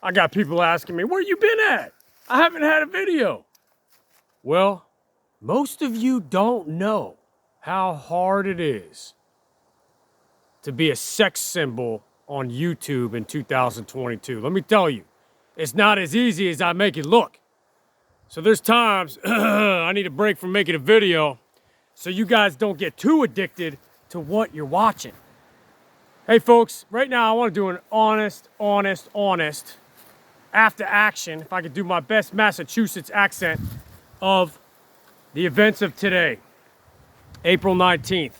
I got people asking me, where you been at? I haven't had a video. Well, most of you don't know how hard it is to be a sex symbol on YouTube in 2022. Let me tell you, it's not as easy as I make it look. So there's times I need a break from making a video so you guys don't get too addicted to what you're watching. Hey folks, right now I want to do an honest after action, if I could do my best Massachusetts accent, of the events of today, April 19th,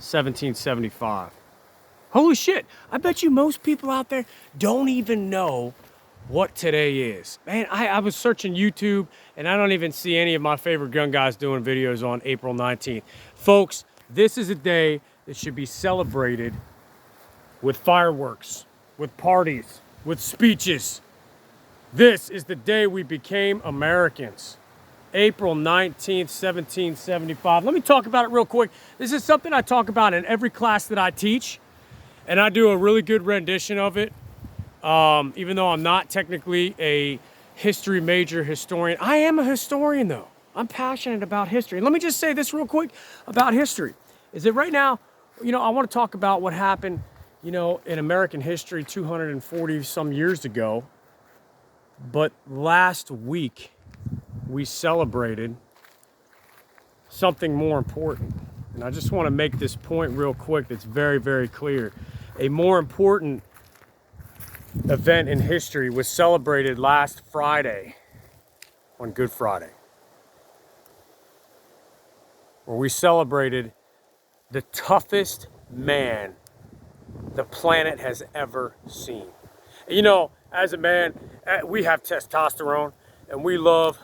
1775. Holy shit, I bet you most people out there don't even know what today is. Man, I was searching YouTube and I don't even see any of my favorite gun guys doing videos on April 19th. Folks, this is a day that should be celebrated with fireworks, with parties, with speeches. This is the day we became Americans. April 19th, 1775. Let me talk about it real quick. This is something I talk about in every class that I teach, and I do a really good rendition of it. Even though I'm not technically a history major historian, I am a historian though. I'm passionate about history. And let me just say this real quick about history, is that right now, I want to talk about what happened, in American history 240 some years ago. But last week, we celebrated something more important. And I just want to make this point real quick that's very, very clear. A more important event in history was celebrated last Friday, on Good Friday, where we celebrated the toughest man the planet has ever seen. As a man, we have testosterone and we love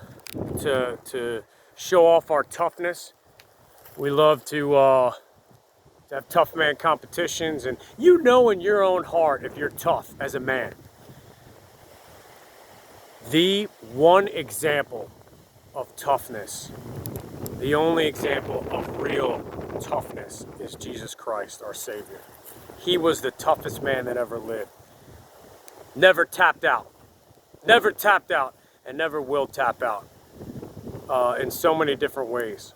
to show off our toughness. We love to have tough man competitions, and in your own heart if you're tough as a man. The one example of toughness, the only example of real toughness, is Jesus Christ, our Savior. He was the toughest man that ever lived. Never tapped out, and never will tap out in so many different ways.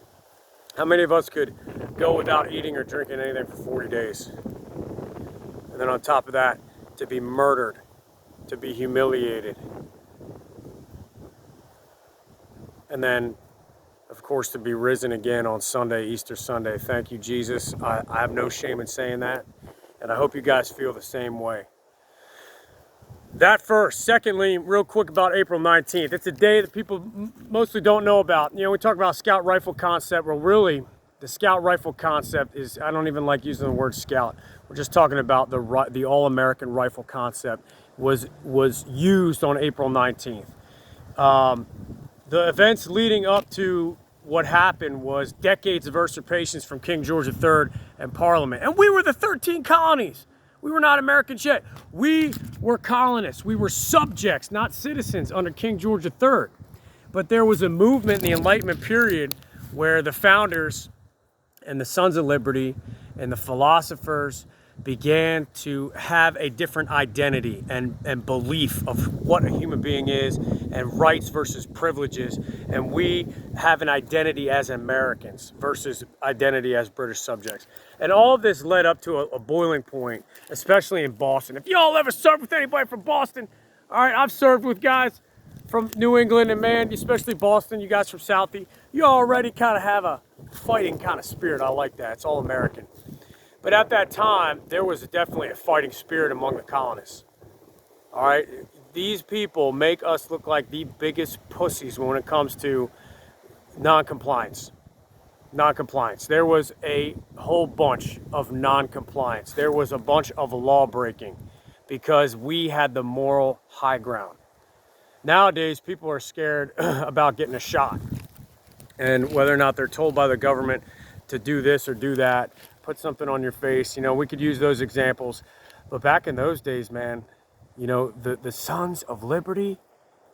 How many of us could go without eating or drinking anything for 40 days? And then on top of that, to be murdered, to be humiliated. And then, of course, to be risen again on Sunday, Easter Sunday. Thank you, Jesus. I have no shame in saying that. And I hope you guys feel the same way. That first. Secondly, real quick about April 19th. It's a day that people mostly don't know about. We talk about scout rifle concept. Well, really, the scout rifle concept is, I don't even like using the word scout. We're just talking about the all-American rifle concept was used on April 19th. The events leading up to what happened was decades of usurpations from King George III and Parliament. And we were the 13 colonies. We were not Americans yet. We were colonists. We were subjects, not citizens, under King George III. But there was a movement in the Enlightenment period where the founders and the Sons of Liberty and the philosophers began to have a different identity and belief of what a human being is, and rights versus privileges. And we have an identity as Americans versus identity as British subjects. And all of this led up to a boiling point, especially in Boston. If y'all ever served with anybody from Boston, all right, I've served with guys from New England, and man, especially Boston, you guys from Southie, you already kind of have a fighting kind of spirit. I like that. It's all American. But at that time, there was definitely a fighting spirit among the colonists. All right, these people make us look like the biggest pussies when it comes to non-compliance. Non-compliance. There was a whole bunch of non-compliance. There was a bunch of law breaking because we had the moral high ground. Nowadays, people are scared about getting a shot, and whether or not they're told by the government to do this or do that, put something on your face. We could use those examples. But back in those days, man, the Sons of Liberty,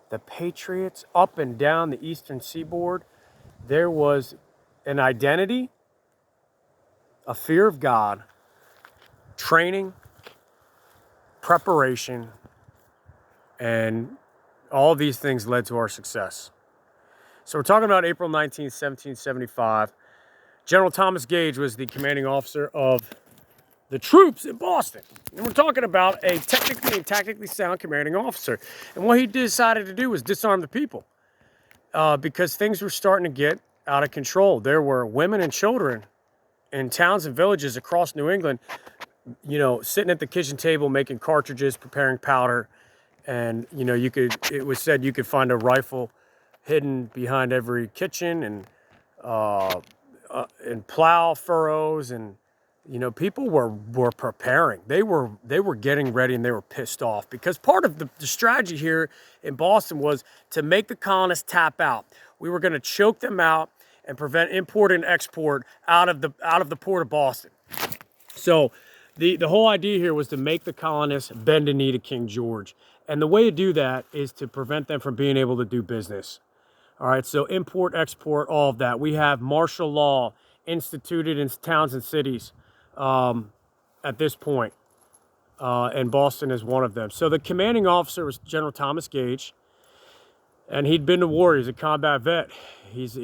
the Patriots, up and down the eastern seaboard, there was an identity, a fear of God, training, preparation, And all of these things led to our success. So we're talking about April 19th, 1775. General Thomas Gage was the commanding officer of the troops in Boston. And we're talking about a technically and tactically sound commanding officer. And what he decided to do was disarm the people because things were starting to get out of control. There were women and children in towns and villages across New England, you know, sitting at the kitchen table making cartridges, preparing powder. And, you know, it was said you could find a rifle hidden behind every kitchen and plow furrows, and you know, people were preparing. They were getting ready, and they were pissed off because part of the strategy here in Boston was to make the colonists tap out. We were going to choke them out and prevent import and export out of the port of Boston. So the whole idea here was to make the colonists bend a knee to King George. And the way to do that is to prevent them from being able to do business. All right, so import, export, all of that. We have martial law instituted in towns and cities at this point, and Boston is one of them. So the commanding officer was General Thomas Gage, and he'd been to war. He's a combat vet. He's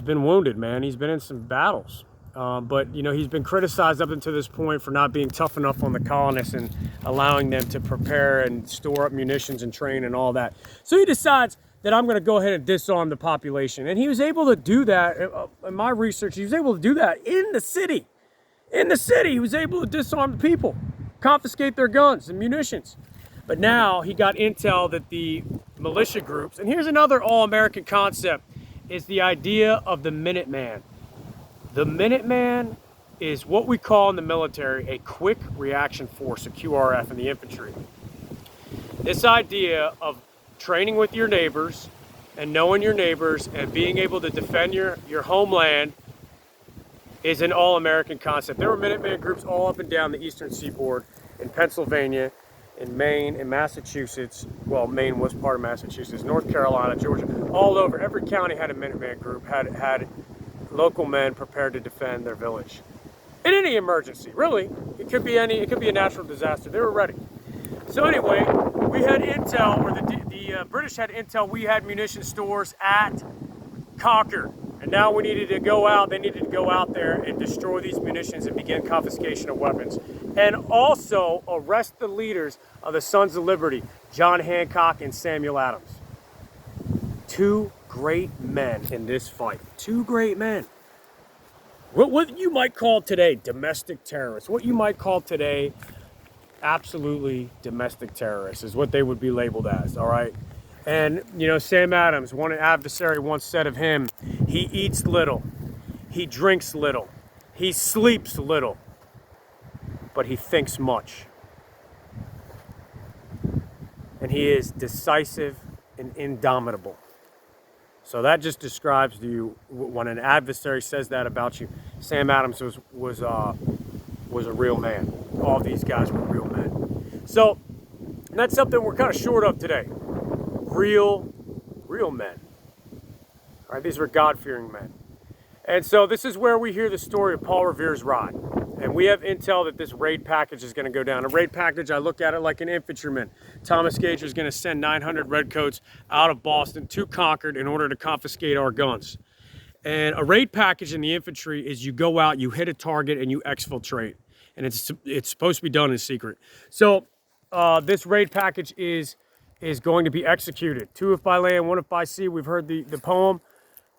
been wounded, man. He's been in some battles. But, you know, he's been criticized up until this point for not being tough enough on the colonists and allowing them to prepare and store up munitions and train and all that. So he decides that I'm going to go ahead and disarm the population. And he was able to do that. In my research, he was able to do that in the city. In the city, he was able to disarm the people, confiscate their guns and munitions. But now he got intel that the militia groups, and here's another all-American concept, is the idea of the Minuteman. The Minuteman is what we call in the military a quick reaction force, a QRF in the infantry. This idea of training with your neighbors and knowing your neighbors and being able to defend your homeland is an all-American concept. There were Minuteman groups all up and down the eastern seaboard, in Pennsylvania, in Maine, in Massachusetts. Well, Maine was part of Massachusetts, North Carolina, Georgia, all over. Every county had a Minuteman group, had local men prepared to defend their village. In any emergency, really. It could be a natural disaster. They were ready. So anyway, we had intel, or the British had intel, we had munition stores at Concord. And now we needed to go out, they needed to go out there and destroy these munitions and begin confiscation of weapons. And also arrest the leaders of the Sons of Liberty, John Hancock and Samuel Adams. Two great men in this fight. Two great men. What you might call today domestic terrorists. What you might call today absolutely domestic terrorists is what they would be labeled as, all right? And, you know, Sam Adams, one adversary once said of him, he eats little, he drinks little, he sleeps little, but he thinks much. And he is decisive and indomitable. So that just describes to you when an adversary says that about you. Sam Adams was a real man. All these guys were real men. So that's something we're kind of short of today. Real men. All right, these were God-fearing men. And so this is where we hear the story of Paul Revere's ride. And we have intel that this raid package is going to go down. A raid package, I look at it like an infantryman. Thomas Gage was going to send 900 redcoats out of Boston to Concord in order to confiscate our guns. And a raid package in the infantry is you go out, you hit a target, and you exfiltrate. And it's supposed to be done in secret. So this raid package is going to be executed. 2 if by land, 1 if by sea. We've heard the poem.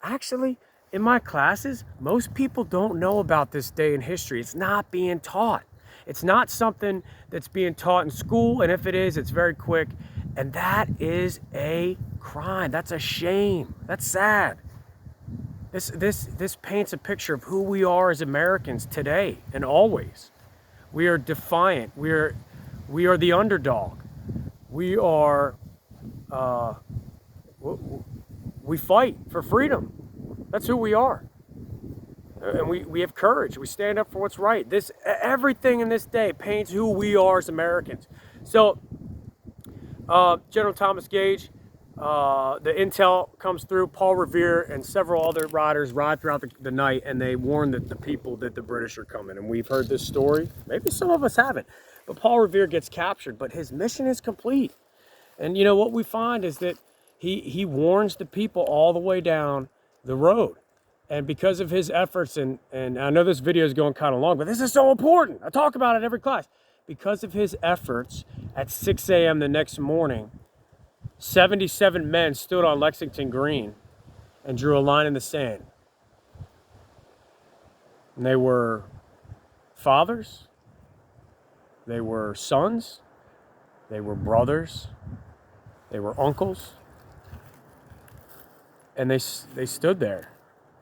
Actually, in my classes, most people don't know about this day in history. It's not being taught. It's not something that's being taught in school, and if it is, it's very quick. And that is a crime. That's a shame. That's sad. This paints a picture of who we are as Americans today and always. We are defiant. We are the underdog. We are we fight for freedom. That's who we are. And we have courage. We stand up for what's right. Everything in this day paints who we are as Americans. So General Thomas Gage, the intel comes through. Paul Revere and several other riders ride throughout the night, and they warn the people that the British are coming. And we've heard this story. Maybe some of us haven't. But Paul Revere gets captured, but his mission is complete. And you know what we find is that he warns the people all the way down the road. And because of his efforts, and I know this video is going kind of long, but this is so important. I talk about it every class. Because of his efforts, at 6 a.m. the next morning, 77 men stood on Lexington Green and drew a line in the sand. And they were fathers, they were sons, they were brothers, they were uncles, and they stood there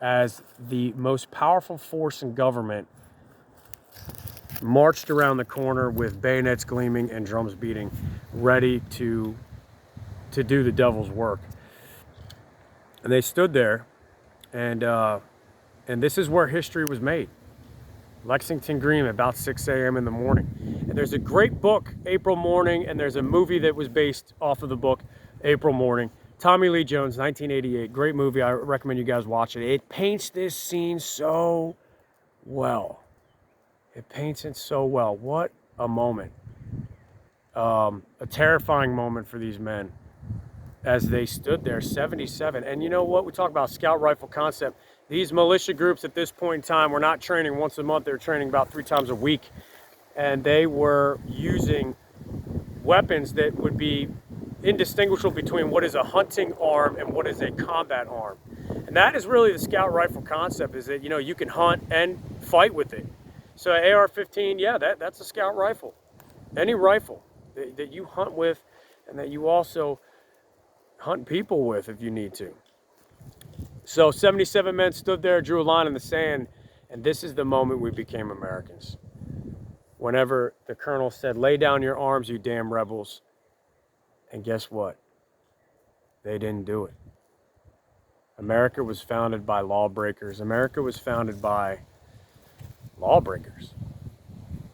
as the most powerful force in government marched around the corner with bayonets gleaming and drums beating, ready to do the devil's work. And they stood there, and this is where history was made. Lexington Green, about 6 a.m. in the morning. And there's a great book, April Morning, and there's a movie that was based off of the book, April Morning. Tommy Lee Jones, 1988. Great movie. I recommend you guys watch it. It paints this scene so well. It paints it so well. What a moment. A terrifying moment for these men as they stood there, 77. And you know what? We talk about scout rifle concept. These militia groups at this point in time were not training once a month. They were training about 3 times a week. And they were using weapons that would be indistinguishable between what is a hunting arm and what is a combat arm. And that is really the scout rifle concept, is that, you know, you can hunt and fight with it. So AR-15, yeah, that's a scout rifle. Any rifle that you hunt with and that you also hunt people with if you need to. So 77 men stood there, drew a line in the sand, and this is the moment we became Americans. Whenever the colonel said, "Lay down your arms, you damn rebels." And guess what? They didn't do it. America was founded by lawbreakers. America was founded by lawbreakers.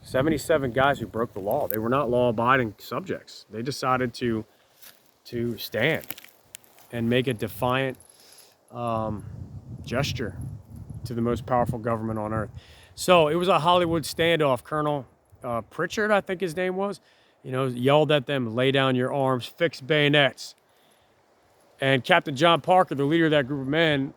77 guys who broke the law. They were not law-abiding subjects. They decided to stand and make a defiant gesture to the most powerful government on earth. So it was a Hollywood standoff. Colonel Pritchard, I think his name was, you know, yelled at them, "Lay down your arms, fix bayonets." And Captain John Parker, the leader of that group of men,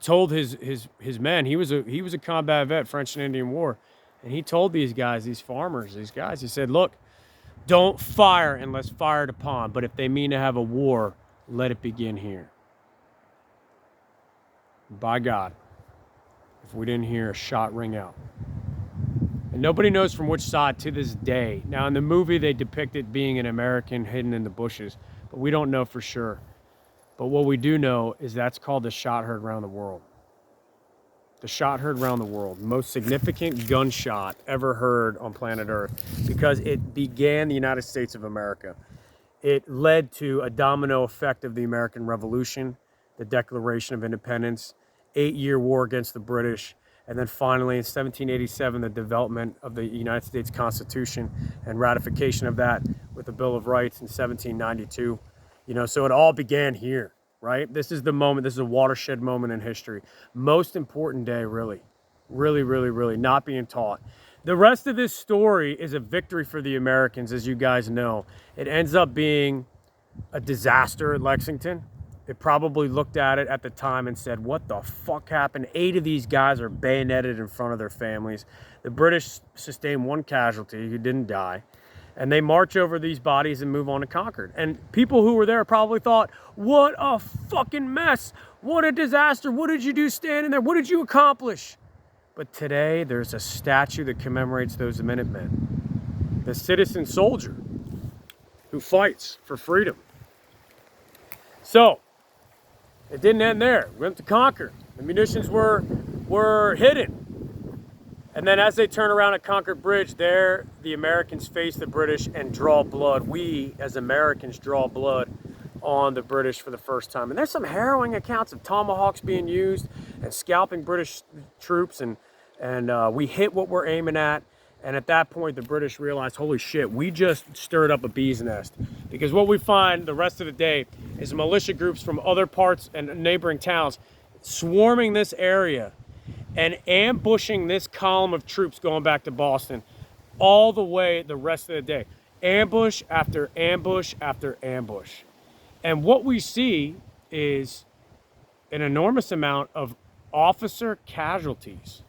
told his men, he was a combat vet, French and Indian War, and he told these guys, these farmers, these guys, he said, "Look, don't fire unless fired upon, but if they mean to have a war, let it begin here." By God, if we didn't hear a shot ring out. And nobody knows from which side to this day. Now, in the movie, they depict it being an American hidden in the bushes, but we don't know for sure. But what we do know is that's called the shot heard around the world. The shot heard around the world. Most significant gunshot ever heard on planet Earth, because it began the United States of America. It led to a domino effect of the American Revolution, the Declaration of Independence, 8-year war against the British, and then finally in 1787, the development of the United States Constitution and ratification of that with the Bill of Rights in 1792. You know, so it all began here, right? This is the moment, this is a watershed moment in history. Most important day, really, not being taught. The rest of this story is a victory for the Americans, as you guys know. It ends up being a disaster at Lexington. It probably looked at it at the time and said, "What the fuck happened?" 8 of these guys are bayoneted in front of their families. The British sustained 1 casualty who didn't die. And they march over these bodies and move on to Concord. And people who were there probably thought, "What a fucking mess. What a disaster. What did you do standing there? What did you accomplish?" But today, there's a statue that commemorates those Minutemen. The citizen soldier who fights for freedom. So, it didn't end there. We went to Concord. The munitions were hidden. And then as they turn around at Concord Bridge, there the Americans face the British and draw blood. We, as Americans, draw blood on the British for the first time. And there's some harrowing accounts of tomahawks being used and scalping British troops. And we hit what we're aiming at. And at that point, the British realized, holy shit, we just stirred up a bee's nest. Because what we find the rest of the day is militia groups from other parts and neighboring towns swarming this area and ambushing this column of troops going back to Boston all the way the rest of the day. ambush after ambush after ambush. And what we see is an enormous amount of officer casualties.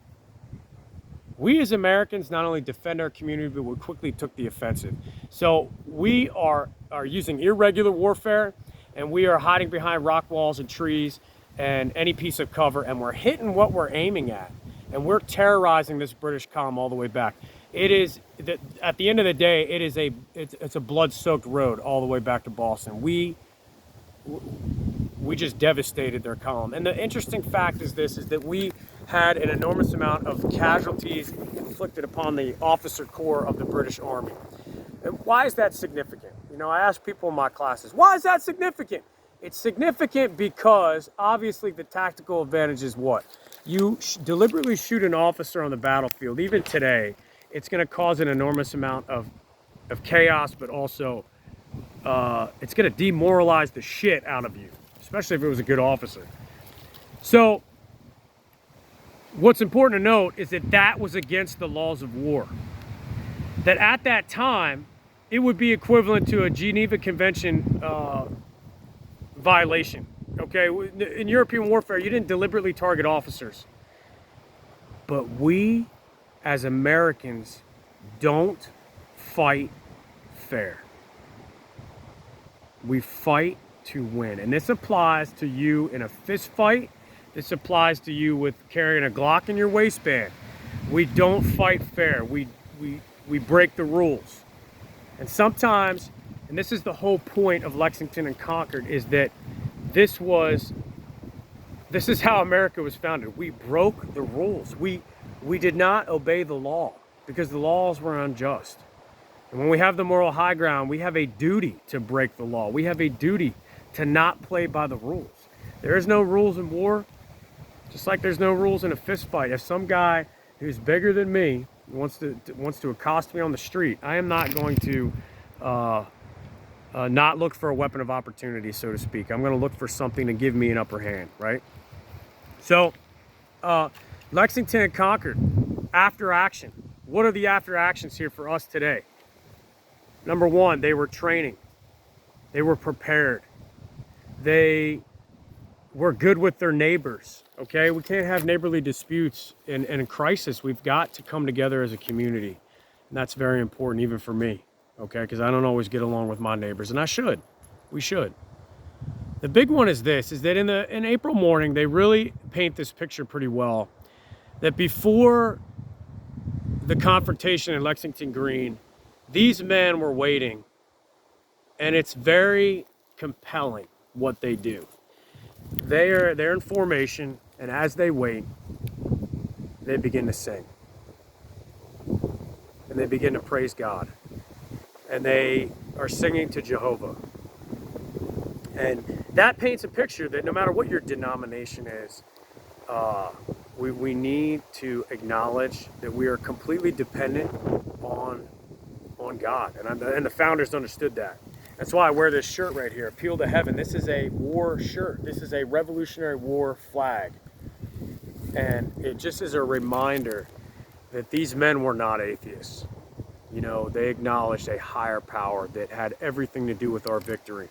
We as Americans not only defend our community, but we quickly took the offensive. So we are using irregular warfare, and we are hiding behind rock walls and trees and any piece of cover, and we're hitting what we're aiming at. And we're terrorizing this British column all the way back. It is, at the end of the day, it's a blood-soaked road all the way back to Boston. We just devastated their column. And the interesting fact is that we had an enormous amount of casualties inflicted upon the officer corps of the British Army. And why is that significant? You know, I ask people in my classes, why is that significant? It's significant because obviously the tactical advantage is what? You deliberately shoot an officer on the battlefield, even today, it's going to cause an enormous amount of chaos, but also it's going to demoralize the shit out of you, especially if it was a good officer. So what's important to note is that was against the laws of war. That at that time, it would be equivalent to a Geneva Convention violation. Okay, in European warfare, you didn't deliberately target officers. But we, as Americans, don't fight fair. We fight to win. And this applies to you in a fist fight. This applies to you with carrying a Glock in your waistband. We don't fight fair. We break the rules. And sometimes, and this is the whole point of Lexington and Concord, is that this is how America was founded. We broke the rules. We did not obey the law because the laws were unjust. And when we have the moral high ground, we have a duty to break the law. We have a duty to not play by the rules. There is no rules in war, just like there's no rules in a fist fight. If some guy who's bigger than me wants to accost me on the street, I am not going to not look for a weapon of opportunity, so to speak. I'm going to look for something to give me an upper hand, right? So, Lexington and Concord, after action. What are the after actions here for us today? Number one, they were training. They were prepared. They were good with their neighbors, okay? We can't have neighborly disputes in a crisis. We've got to come together as a community. And that's very important, even for me, okay? Because I don't always get along with my neighbors, and I should. We should. The big one is this, is that in April morning, they really paint this picture pretty well, that before the confrontation in Lexington Green, these men were waiting, and it's very compelling what they do. They're in formation, and as they wait, they begin to sing. And they begin to praise God. And they are singing to Jehovah. And that paints a picture that no matter what your denomination is, we need to acknowledge that we are completely dependent on God. And the founders understood that. That's why I wear this shirt right here, Appeal to Heaven. This is a war shirt. This is a Revolutionary War flag. And it just is a reminder that these men were not atheists. You know, they acknowledged a higher power that had everything to do with our victory.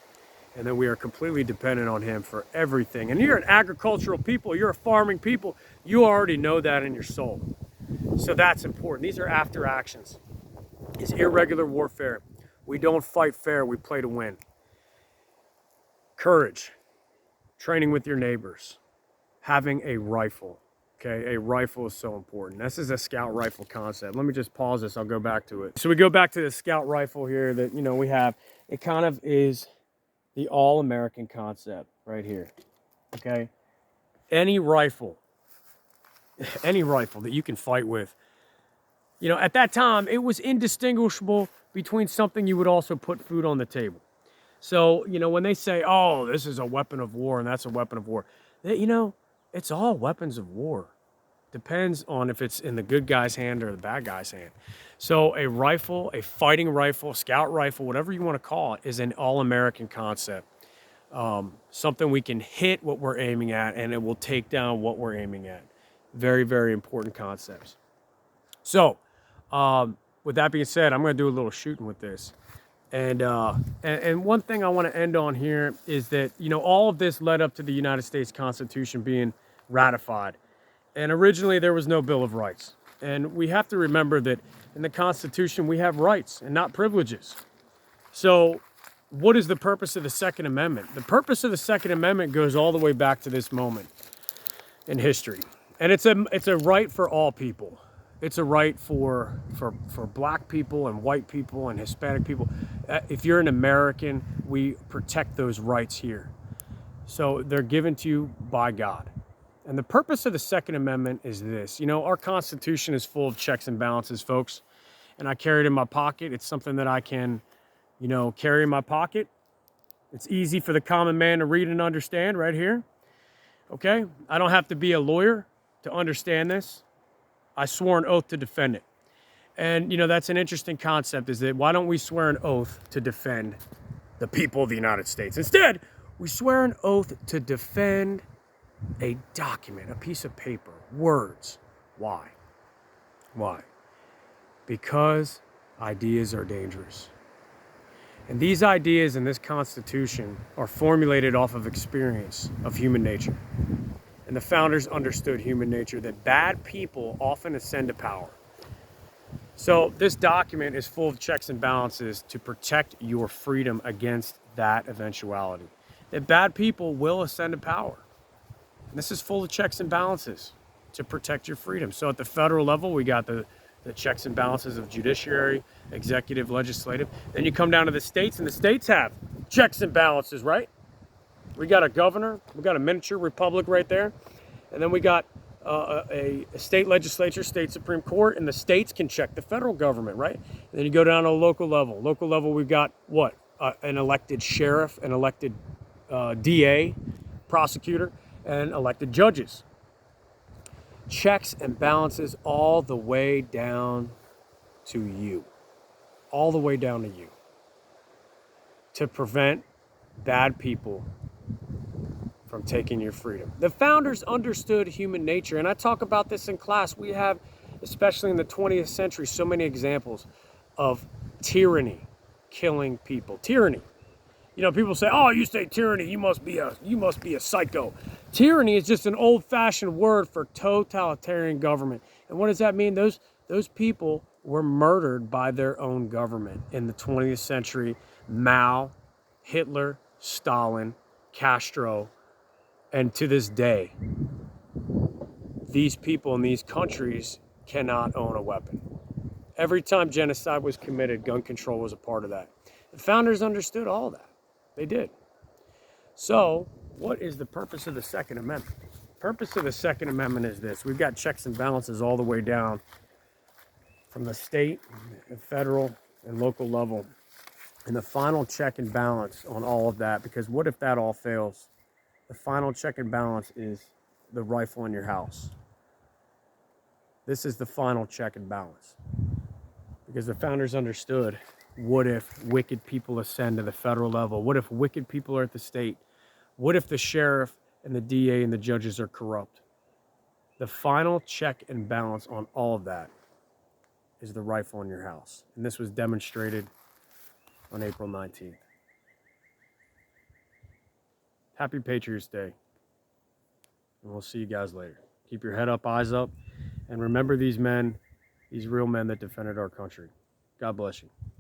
And that we are completely dependent on him for everything. And you're an agricultural people, you're a farming people, you already know that in your soul. So that's important. These are after actions. It's irregular warfare. We don't fight fair, we play to win. Courage, training with your neighbors, having a rifle. Okay, a rifle is so important. This is a scout rifle concept. Let me just pause this, I'll go back to it. So we go back to the scout rifle here that, we have. It kind of is the all-American concept right here, okay? Any rifle that you can fight with, at that time, it was indistinguishable between something you would also put food on the table. So, when they say, oh, this is a weapon of war and that's a weapon of war, it's all weapons of war. Depends on if it's in the good guy's hand or the bad guy's hand. So a rifle, a fighting rifle, scout rifle, whatever you want to call it, is an all-American concept. Something we can hit what we're aiming at, and it will take down what we're aiming at. Very, very important concepts. So, with that being said, I'm going to do a little shooting with this. And one thing I want to end on here is that, you know, all of this led up to the United States Constitution being ratified. And originally there was no Bill of Rights. And we have to remember that in the Constitution we have rights and not privileges. So what is the purpose of the Second Amendment? The purpose of the Second Amendment goes all the way back to this moment in history. And it's a right for all people. It's a right for black people and white people and Hispanic people. If you're an American, we protect those rights here. So they're given to you by God. And the purpose of the Second Amendment is this. You know, our Constitution is full of checks and balances, folks. And I carry it in my pocket. It's something that I can, you know, carry in my pocket. It's easy for the common man to read and understand right here. Okay? I don't have to be a lawyer to understand this. I swore an oath to defend it. And, you know, that's an interesting concept, is that why don't we swear an oath to defend the people of the United States? Instead, we swear an oath to defend a document, a piece of paper, words. Why? Why? Because ideas are dangerous. And these ideas in this Constitution are formulated off of experience of human nature. And the founders understood human nature, that bad people often ascend to power. So this document is full of checks and balances to protect your freedom against that eventuality. That bad people will ascend to power. And this is full of checks and balances to protect your freedom. So at the federal level, we got the checks and balances of judiciary, executive, legislative. Then you come down to the states, and the states have checks and balances, right? We got a governor, we got a miniature republic right there, and then we got a state legislature, state Supreme Court, and the states can check the federal government, right? And then you go down to a local level. Local level, we've got what? An elected sheriff, an elected DA, prosecutor, and elected judges. Checks and balances all the way down to you. All the way down to you. To prevent bad people from taking your freedom. The founders understood human nature, and I talk about this in class. We have, especially in the 20th century, so many examples of tyranny killing people. Tyranny. You know, people say, "Oh, you say tyranny, you must be a psycho." Tyranny is just an old-fashioned word for totalitarian government. And what does that mean? Those people were murdered by their own government in the 20th century. Mao, Hitler, Stalin, Castro, and to this day, these people in these countries cannot own a weapon. Every time genocide was committed, gun control was a part of that. The founders understood all that. They did. So, what is the purpose of the Second Amendment? The purpose of the Second Amendment is this. We've got checks and balances all the way down from the state, and federal, and local level. And the final check and balance on all of that, because what if that all fails? The final check and balance is the rifle in your house. This is the final check and balance. Because the founders understood, what if wicked people ascend to the federal level? What if wicked people are at the state? What if the sheriff and the DA and the judges are corrupt? The final check and balance on all of that is the rifle in your house. And this was demonstrated on April 19th. Happy Patriots Day. And we'll see you guys later. Keep your head up, eyes up, and remember these men, these real men that defended our country. God bless you.